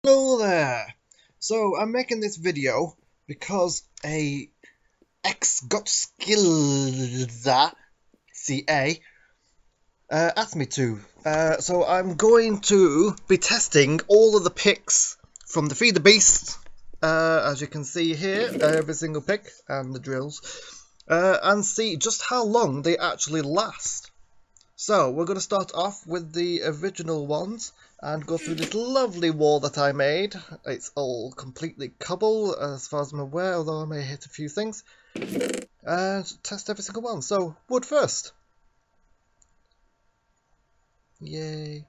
Hello there! So I'm making this video because a xGotSkiilzCA asked me to. So I'm going to be testing all of the picks from the Feed the Beast, as you can see here, every single pick and the drills, and see just how long they actually last. So we're going to start off with the original ones and go through this lovely wall that I made. It's all completely cobble as far as I'm aware, although I may hit a few things. And test every single one. So wood first. Yay.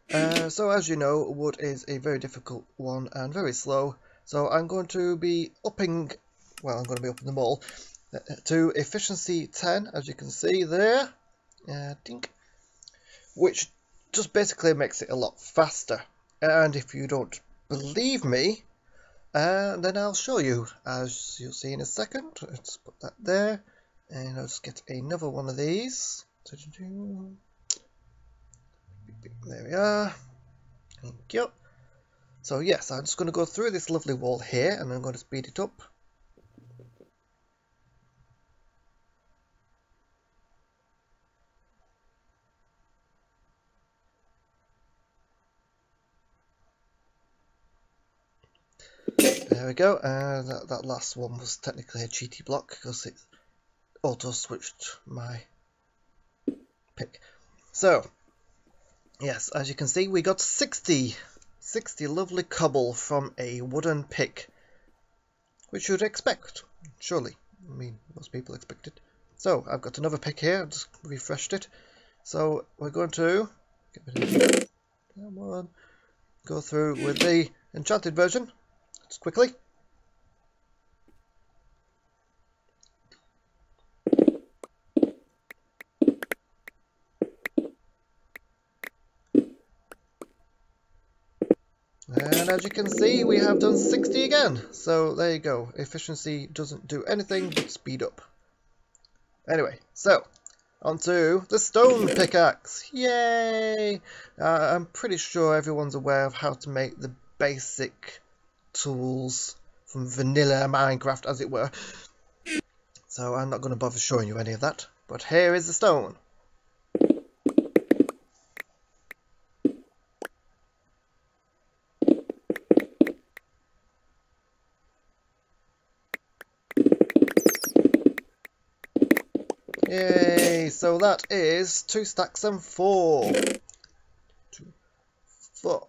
So as you know, wood is a very difficult one and very slow. So I'm going to be upping, well, I'm going to be upping them all to efficiency 10, as you can see there. Dink. Which just basically makes it a lot faster. And if you don't believe me, then I'll show you, as you'll see in a second. Let's put that there, and I'll just get another one of these. There we are. Thank you. So yes, I'm just going to go through this lovely wall here, and I'm going to speed it up. There we go. That last one was technically a cheaty block because it auto switched my pick. So yes, as you can see, we got 60 lovely cobble from a wooden pick, which you'd expect, surely. I mean, most people expect it. So I've got another pick here. I've just refreshed it. So we're going to go through with the enchanted version just quickly. And as you can see, we have done 60 again. So there you go. Efficiency doesn't do anything but speed up. Anyway, so onto the stone pickaxe. Yay! I'm pretty sure everyone's aware of how to make the basic tools from vanilla Minecraft, as it were. So I'm not going to bother showing you any of that. But here is the stone. Yay! So that is 2 stacks and 4. 2, 4.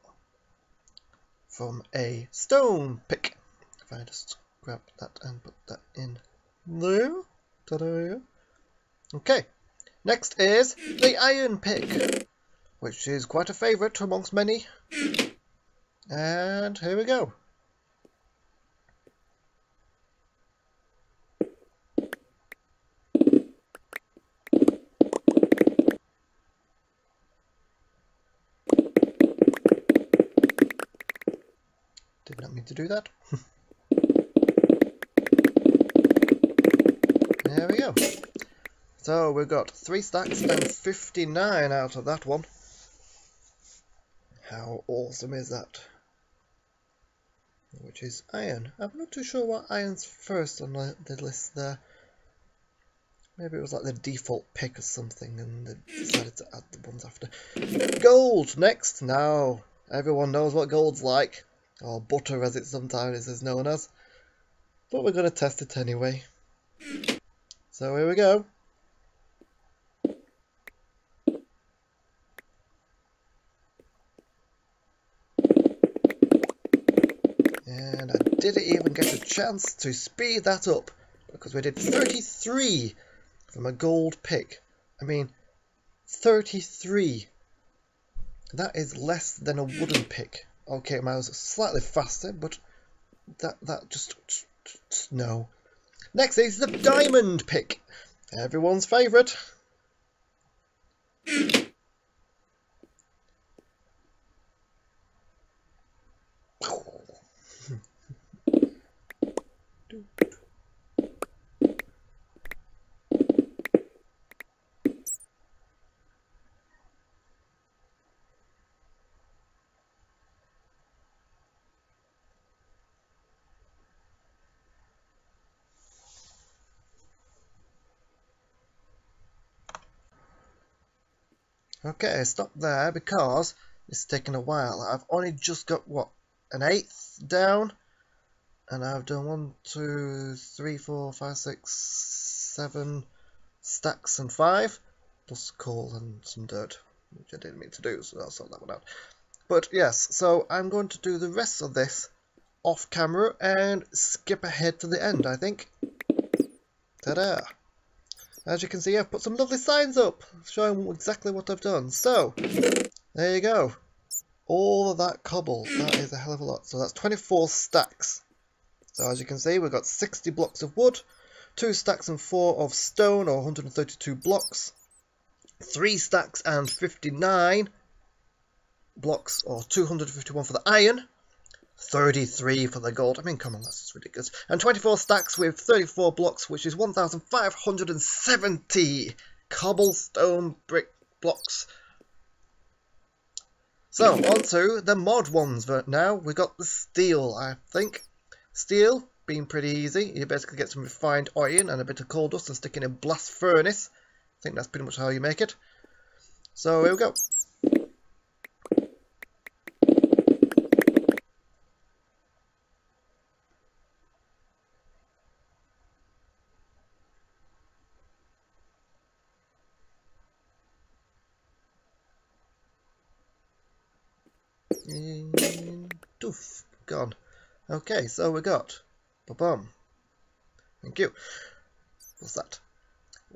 From a stone pick. If I just grab that and put that in there. Ta-da! Okay. Next is the iron pick, which is quite a favourite amongst many. And here we go. Did not mean to do that. There we go. So we've got 3 stacks and 59 out of that one. How awesome is that? Which is iron. I'm not too sure what iron's first on the list there. Maybe it was like the default pick or something and they decided to add the ones after. Gold next. Now everyone knows what gold's like. Or butter as it sometimes is known as. But we're going to test it anyway. So here we go. And I didn't even get a chance to speed that up. Because we did 33 from a gold pick. I mean, 33. That is less than a wooden pick. Okay, mine was slightly faster, but that just no. Next is the diamond pick, everyone's favourite. Okay, stop there because it's taken a while. I've only just got, what, an eighth down? And I've done 1, 2, 3, 4, 5, 6, 7 stacks and 5, plus coal and some dirt, which I didn't mean to do, so I'll sort that one out. But yes, so I'm going to do the rest of this off camera and skip ahead to the end, I think. Ta-da! As you can see, I've put some lovely signs up showing exactly what I've done. So, there you go. All of that cobble, that is a hell of a lot. So that's 24 stacks. So as you can see, we've got 60 blocks of wood, 2 stacks and 4 of stone, or 132 blocks, 3 stacks and 59 blocks, or 251 for the iron, 33 for the gold. I mean, come on, that's just ridiculous. And 24 stacks with 34 blocks, which is 1,570 cobblestone brick blocks. So, on to the mod ones now. We've got the steel, I think. Steel, being pretty easy. You basically get some refined iron and a bit of coal dust and stick in a blast furnace. I think that's pretty much how you make it. So, here we go. Doof, gone. Okay, so we got ba-bum. Thank you. What's that?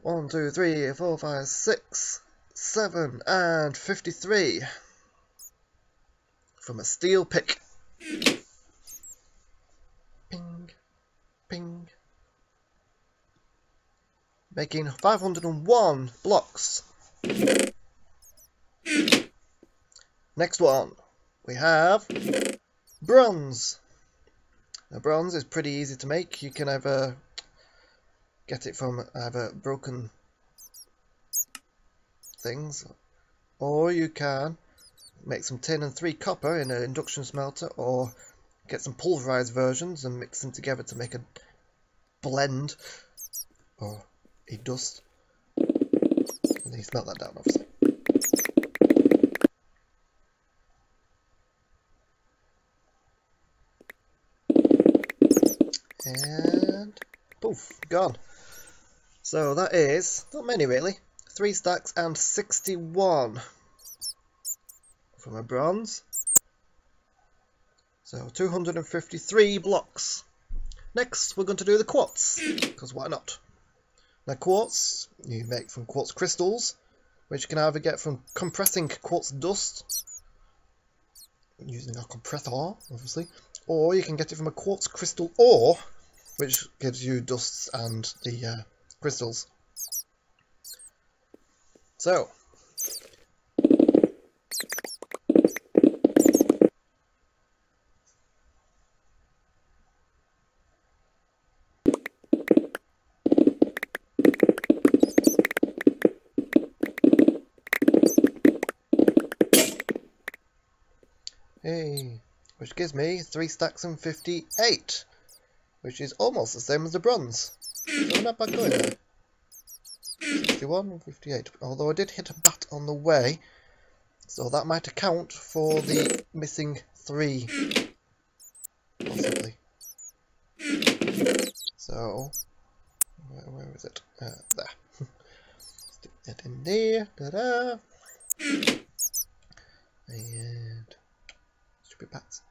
1, 2, 3, 4, 5, 6, 7, and 53 from a steel pick. Ping, ping. Making 501 blocks. Next one, we have bronze. Now, bronze is pretty easy to make. You can either get it from either broken things, or you can make some tin and 3 copper in an induction smelter, or get some pulverized versions and mix them together to make a blend, or a dust. And then you smelt that down, obviously. And poof, gone. So that is not many really. 3 stacks and 61 from a bronze. So 253 blocks. Next we're going to do the quartz, because why not? Now quartz you make from quartz crystals, which you can either get from compressing quartz dust using a compressor, obviously, or you can get it from a quartz crystal ore, which gives you dusts and the crystals. So, hey, which gives me 3 stacks and 58, which is almost the same as the bronze. So we're not bad going there. 61 and 58, although I did hit a bat on the way, so that might account for the missing 3, possibly. So, where is it? There. Stick that in there. Ta-da! And stupid bats.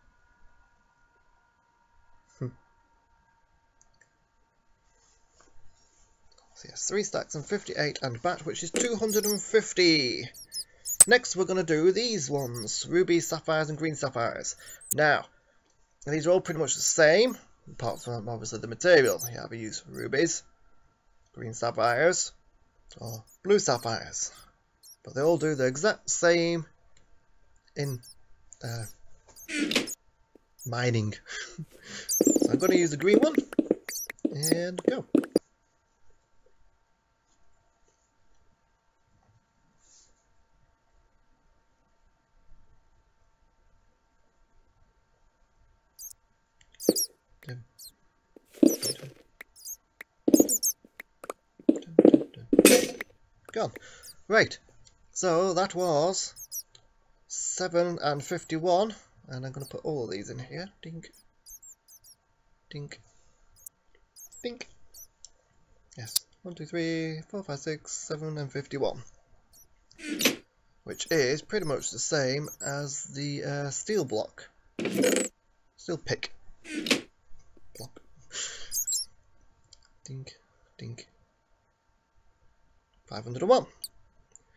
So yes, 3 stacks and 58 and bat, which is 250. Next we're going to do these ones, rubies, sapphires and green sapphires. Now, these are all pretty much the same, apart from obviously the material. You either use rubies, green sapphires, or blue sapphires. But they all do the exact same in mining. So I'm going to use the green one, and go. Gone. Right, So that was 7 and 51, and I'm going to put all of these in here. Dink, dink, dink. Yes, 1, 2, 3, 4, 5, 6, 7 and 51. Which is pretty much the same as the steel block. Steel pick. Block. Dink, dink. 501.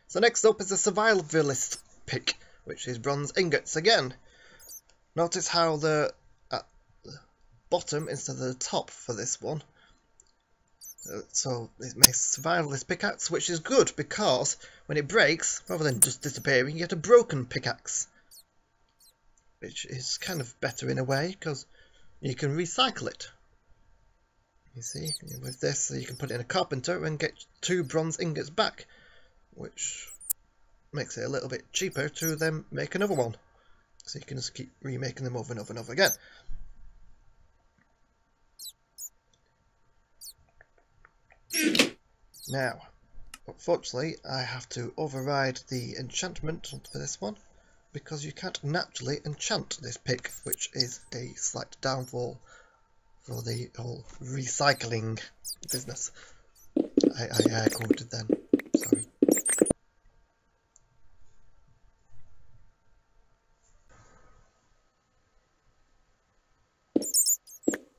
So next up is the Survivalist Pick, which is bronze ingots again. Notice how at the bottom instead of the top for this one. So it makes Survivalist Pickaxe, which is good because when it breaks, rather than just disappearing, you get a broken pickaxe. Which is kind of better in a way because you can recycle it. You see, with this you can put it in a carpenter and get 2 bronze ingots back, which makes it a little bit cheaper to then make another one. So you can just keep remaking them over and over and over again. Now, unfortunately, I have to override the enchantment for this one because you can't naturally enchant this pick, which is a slight downfall for the whole recycling business. I quoted then. Sorry.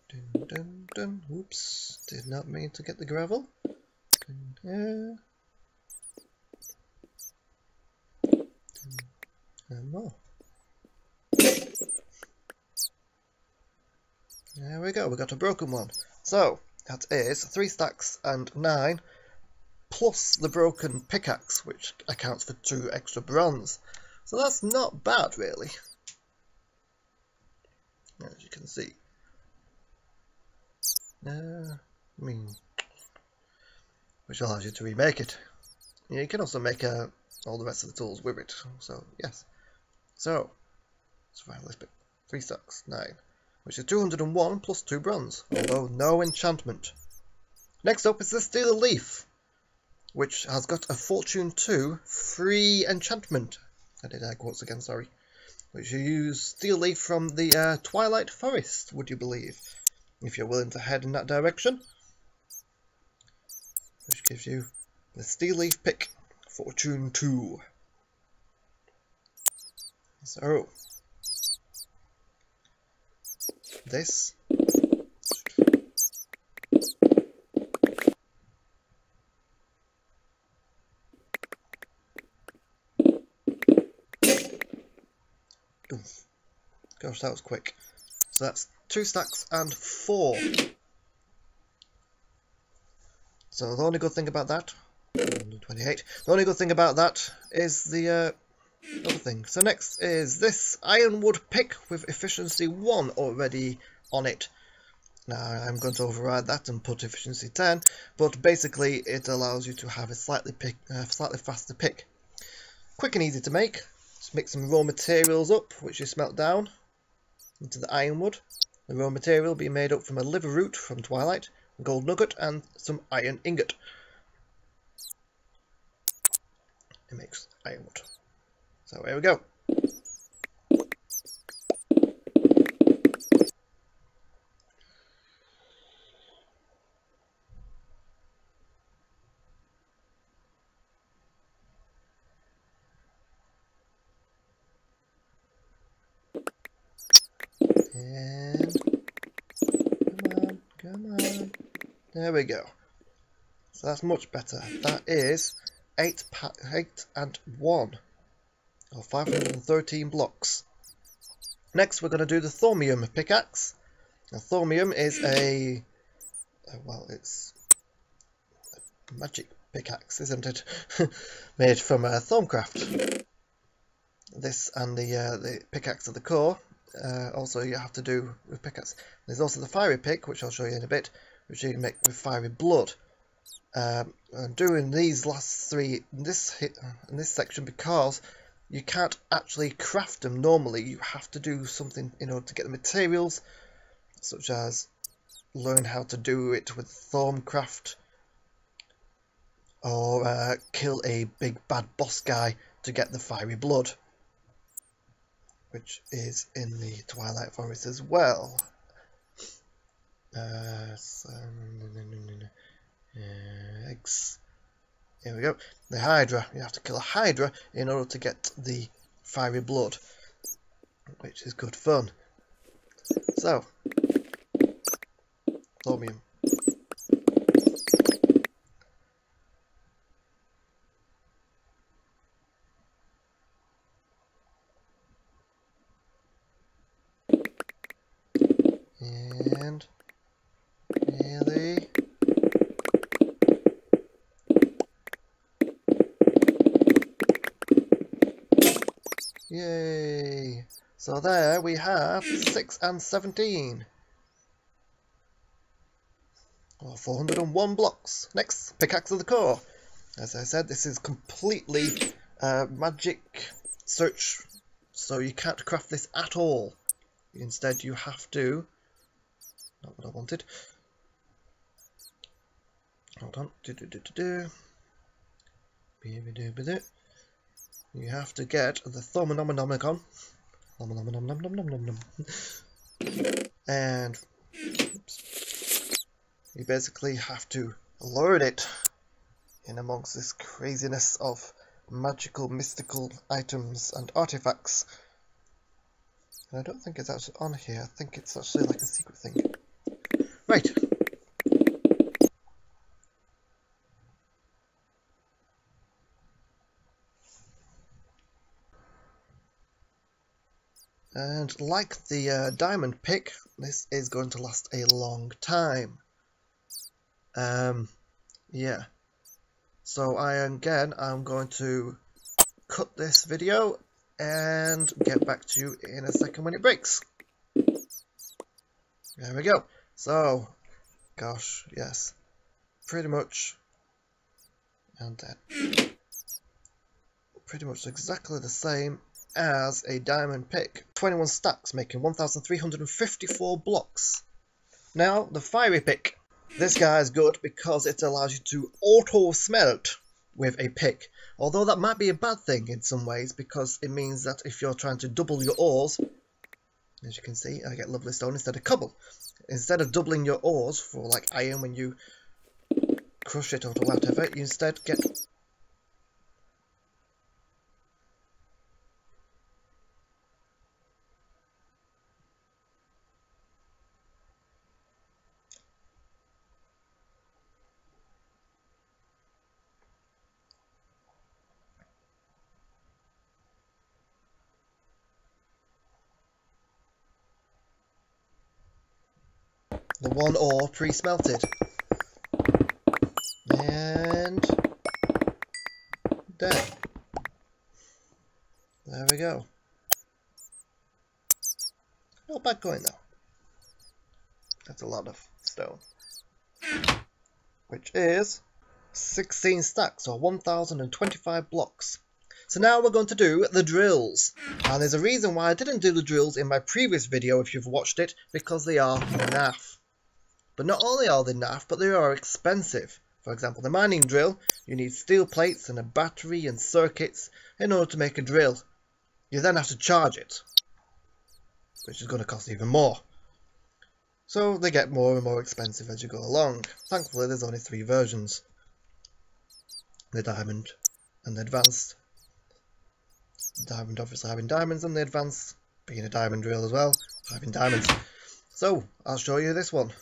Dun, dun, dun. Oops, did not mean to get the gravel. And more. There we go, we got a broken one. So, that is 3 stacks and 9, plus the broken pickaxe, which accounts for 2 extra bronze. So that's not bad, really. As you can see. Which allows you to remake it. You can also make all the rest of the tools with it. So, yes. So, Survivalist Pick, 3 stacks, 9. Which is 201 plus 2 bronze, although no enchantment. Next up is the Steel Leaf, which has got a Fortune 2 free enchantment. I did air quotes again, sorry. Which you use Steel Leaf from the Twilight Forest, would you believe, if you're willing to head in that direction. Which gives you the Steel Leaf Pick, Fortune 2. So, this gosh, that was quick. So that's 2 stacks and 4. So the only good thing about that, 128. The only good thing about that is the other thing. So next is this Ironwood Pic with efficiency 1 already on it. Now I'm going to override that and put efficiency 10, but basically it allows you to have a slightly faster pick. Quick and easy to make. Just mix some raw materials up, which you smelt down into the ironwood. The raw material being made up from a liver root from Twilight, a gold nugget, and some iron ingot. It makes ironwood. So here we go. And come on. There we go. So that's much better. That is 8 and 1. Or 513 blocks. Next we're going to do the Thermium pickaxe. Now Thermium is well, it's a magic pickaxe, isn't it? Made from Thermcraft. This and the pickaxe of the core. Also you have to do with pickaxe. There's also the fiery pick, which I'll show you in a bit, which you can make with fiery blood. I'm doing these last 3 in this section because you can't actually craft them normally. You have to do something in order to get the materials, such as learn how to do it with Thermcraft, or kill a big bad boss guy to get the fiery blood, which is in the Twilight Forest as well. Eggs. Here we go. The Hydra. You have to kill a Hydra in order to get the fiery blood, which is good fun. So, Thermium. And nearly. Yay! So there we have 6 and 17. Or 401 blocks. Next, Pickaxe of the Core. As I said, this is completely magic search, so you can't craft this at all. Instead, you have to. Not what I wanted. Hold on. You have to get the Thermonomicon. And oops, you basically have to learn it in amongst this craziness of magical, mystical items and artifacts. And I don't think it's actually on here. I think it's actually like a secret thing. Right. And like the diamond pick, this is going to last a long time. Yeah. So I'm going to cut this video and get back to you in a second when it breaks. There we go. So, gosh, yes, pretty much, and then pretty much exactly the same as a diamond pick. 21 stacks, making 1,354 blocks. Now, the fiery pick. This guy is good because it allows you to auto-smelt with a pick. Although that might be a bad thing in some ways, because it means that if you're trying to double your ores, as you can see, I get lovely stone instead of cobble. Instead of doubling your ores for like iron when you crush it or whatever, you instead get the one ore pre-smelted. And there. There we go. Not bad going though. That's a lot of stone. Which is 16 stacks or 1,025 blocks. So now we're going to do the drills. And there's a reason why I didn't do the drills in my previous video if you've watched it, because they are naff. But not only are they naff, but they are expensive. For example, the mining drill, you need steel plates and a battery and circuits in order to make a drill. You then have to charge it, which is going to cost even more. So they get more and more expensive as you go along. Thankfully, there's only 3 versions. The diamond and the advanced. The diamond obviously having diamonds, and the advanced being a diamond drill as well, having diamonds. So, I'll show you this one.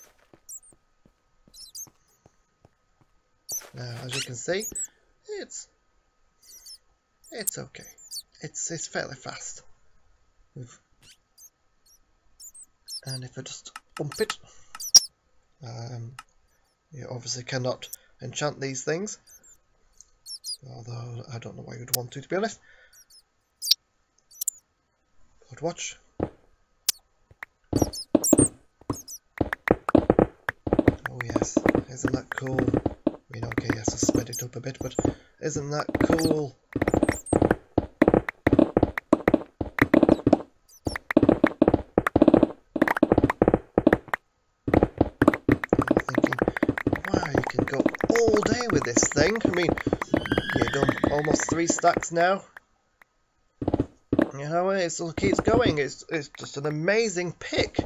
Now, as you can see, it's okay. It's fairly fast. And if I just bump it, you obviously cannot enchant these things. Although I don't know why you'd want to be honest. But watch. Oh yes, isn't that cool? I mean, okay, yes, I sped it up a bit, but isn't that cool? I'm thinking, wow, you can go all day with this thing. I mean, you've done almost 3 stacks now. You know, it still keeps going. It's just an amazing pick.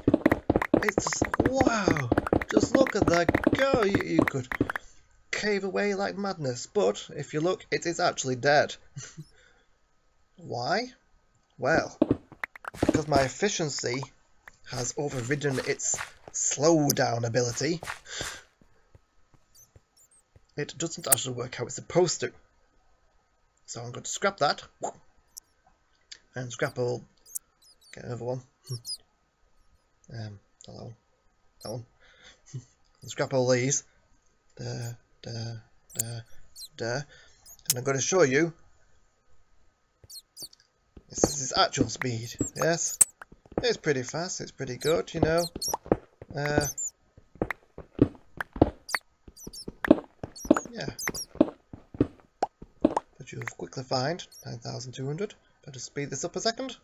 It's just, wow. Just look at that go. You could cave away like madness. But if you look, it is actually dead. Why? Well, because my efficiency has overridden its slow down ability. It doesn't actually work how it's supposed to. So I'm going to scrap that. And scrap all. Get another one. Not that one. That one. And scrap all these. And I'm going to show you. This is its actual speed. Yes. It's pretty fast. It's pretty good, you know. Yeah. But you'll quickly find 9,200. Better speed this up a second.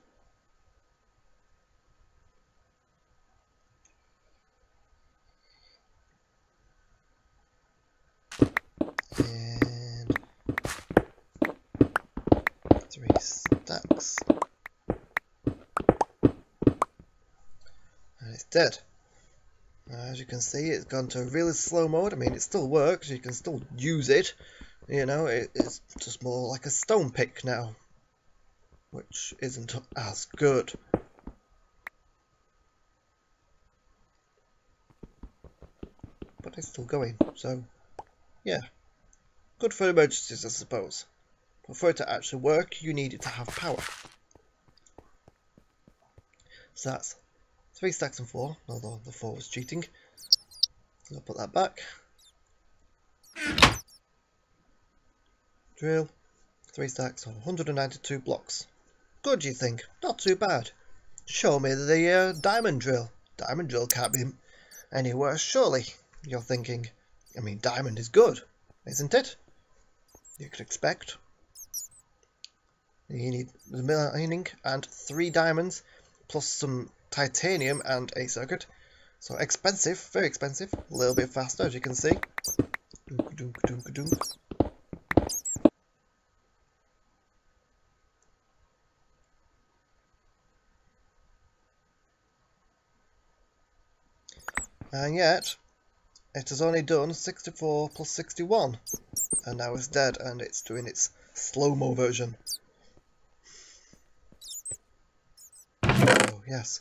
And 3 stacks. And it's dead. As you can see, it's gone to a really slow mode. I mean, it still works. You can still use it. You know, it's just more like a stone pick now, which isn't as good. But it's still going, so yeah. Good for emergencies, I suppose. But for it to actually work, you need it to have power. So that's 3 stacks and 4, although the 4 was cheating. So I'll put that back. Drill. 3 stacks of 192 blocks. Good, you think? Not too bad. Show me the diamond drill. Diamond drill can't be any worse, surely, you're thinking. I mean, diamond is good, isn't it? You could expect. You need the mining and 3 diamonds, plus some titanium and a circuit. So expensive, very expensive. A little bit faster, as you can see. Dunk, dunk, dunk, dunk. And yet, it has only done 64 plus 61. And now it's dead, and it's doing its slow-mo version. Oh, yes.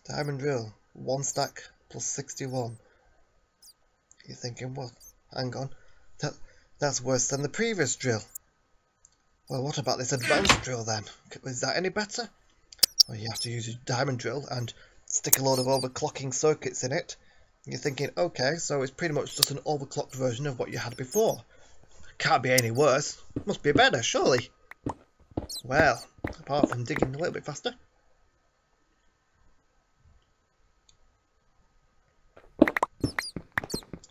Diamond drill, 1 stack plus 61. You're thinking, well, hang on. That's worse than the previous drill. Well, what about this advanced drill then? Is that any better? Well, you have to use a diamond drill and stick a load of overclocking circuits in it. You're thinking, okay, so it's pretty much just an overclocked version of what you had before. Can't be any worse. Must be better, surely. Well, apart from digging a little bit faster.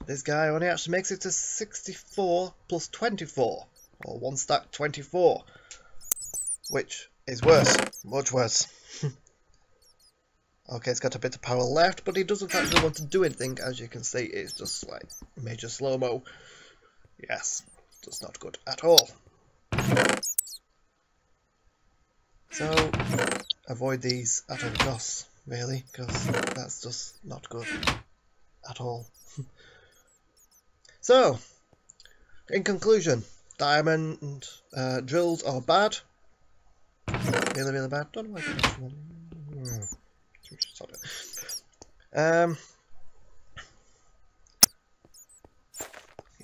This guy only actually makes it to 64 plus 24, or 1 stack 24, which is worse, much worse. Okay, it's got a bit of power left, but he doesn't actually want to do anything. As you can see, it's just like major slow-mo. Yes, just not good at all. So, avoid these at all costs, really, because that's just not good at all. So, in conclusion, diamond drills are bad. Really, really bad. Don't know why I got this one.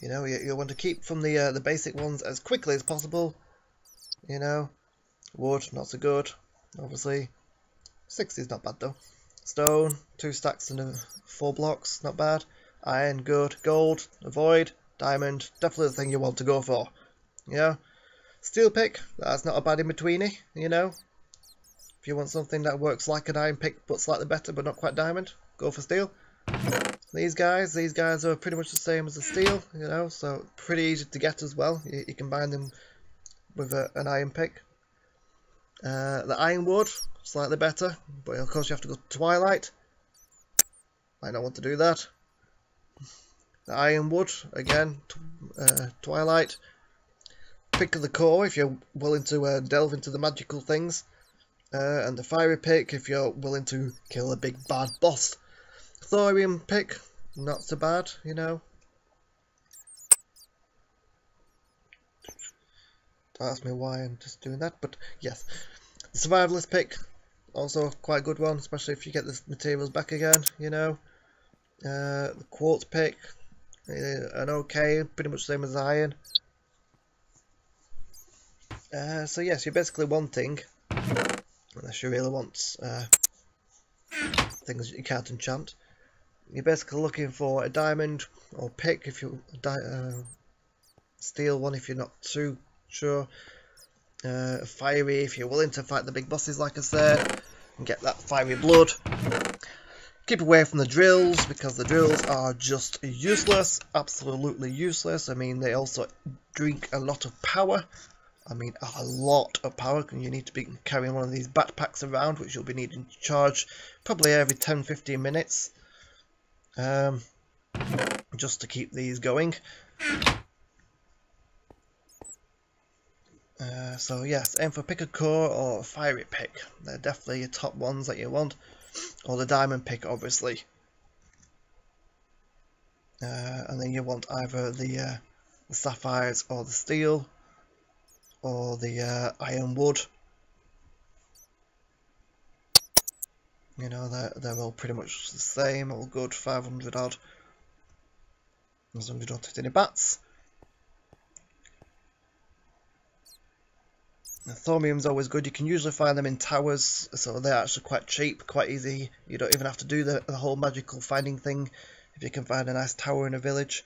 You know, you want to keep from the basic ones as quickly as possible. You know, wood not so good, obviously. 60 is not bad though. Stone, 2 stacks and 4 blocks, not bad. Iron, good. Gold, avoid. Diamond, definitely the thing you want to go for. Yeah. Steel pick, that's not a bad in-betweeny, you know. If you want something that works like an iron pick but slightly better but not quite diamond, go for steel. These guys are pretty much the same as the steel, you know, so pretty easy to get as well. You can bind them with an iron pick. The ironwood, slightly better, but of course you have to go to twilight. Might not want to do that. The Ironwood, again, Twilight. Pick of the core if you're willing to delve into the magical things. And the Fiery Pick if you're willing to kill a big bad boss. Thorium Pick, not so bad, you know. Don't ask me why I'm just doing that, but yes. The Survivalist Pick, also quite a good one, especially if you get the materials back again, you know. The Quartz Pick, an okay, pretty much the same as iron. So yes, you're basically wanting, unless you really want things that you can't enchant, you're basically looking for a diamond or pick if you steel one if you're not too sure, fiery if you're willing to fight the big bosses like I said and get that fiery blood. Keep away from the drills because the drills are just useless, absolutely useless. I mean, they also drink a lot of power. I mean, a lot of power. You need to be carrying one of these backpacks around, which you'll be needing to charge probably every 10-15 minutes. Just to keep these going. So yes, aim for pick a core or fiery pick. They're definitely your top ones that you want. Or the diamond pick, obviously. And then you want either the sapphires or the steel. Or the ironwood. You know, they're all pretty much the same, all good, 500 odd. As long as you don't hit any bats. Thermium's always good. You can usually find them in towers, so they're actually quite cheap, quite easy. You don't even have to do the whole magical finding thing if you can find a nice tower in a village.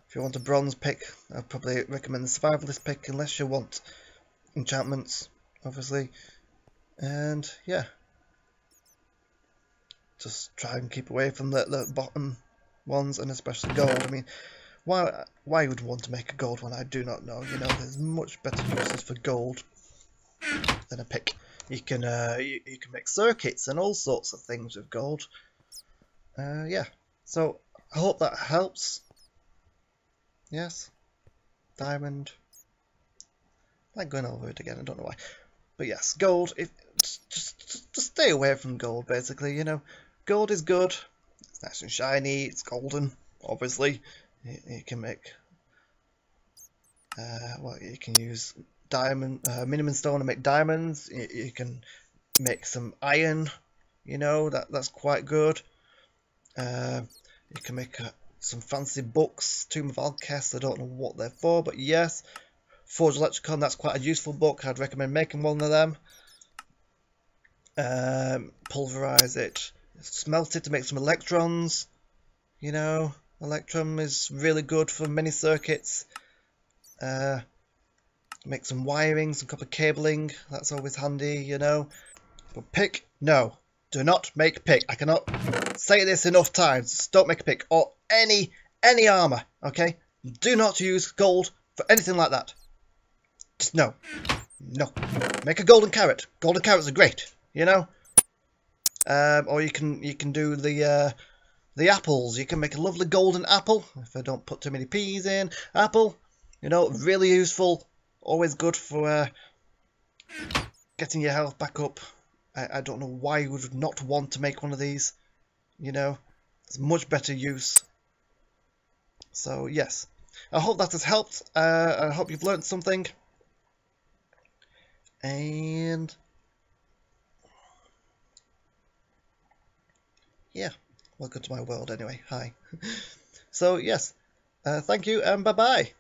If you want a bronze pick, I'd probably recommend the Survivalist Pick, unless you want enchantments, obviously. And yeah, just try and keep away from the bottom ones, and especially gold. I mean, why you would want to make a gold one, I do not know. You know, there's much better uses for gold than a pick. You can make circuits and all sorts of things with gold. Yeah, so I hope that helps. Yes, diamond. I'm going over it again. I don't know why, but yes, gold. Just stay away from gold, basically. You know, gold is good. It's nice and shiny. It's golden, obviously. You can make you can use diamond minimum stone to make diamonds. You can make some iron, you know, that's quite good. You can make some fancy books. Tomb of Alcest, I don't know what they're for, but yes. Forge Electricon, that's quite a useful book. I'd recommend making one of them. Pulverize it, smelt it to make some electrons, you know. Electrum is really good for many circuits. Make some wiring, some copper cabling, that's always handy, you know. But pick, no. Do not make pick. I cannot say this enough times. Don't make a pick. Or any armor, okay? Do not use gold for anything like that. Just no. No. Make a golden carrot. Golden carrots are great, you know. Or you can do the apples. You can make a lovely golden apple if I don't put too many peas in. Apple, you know, really useful. Always good for getting your health back up. I don't know why you would not want to make one of these. You know, it's much better use. So yes, I hope that has helped. I hope you've learned something. And yeah, welcome to my world anyway. Hi. So yes, thank you and bye bye.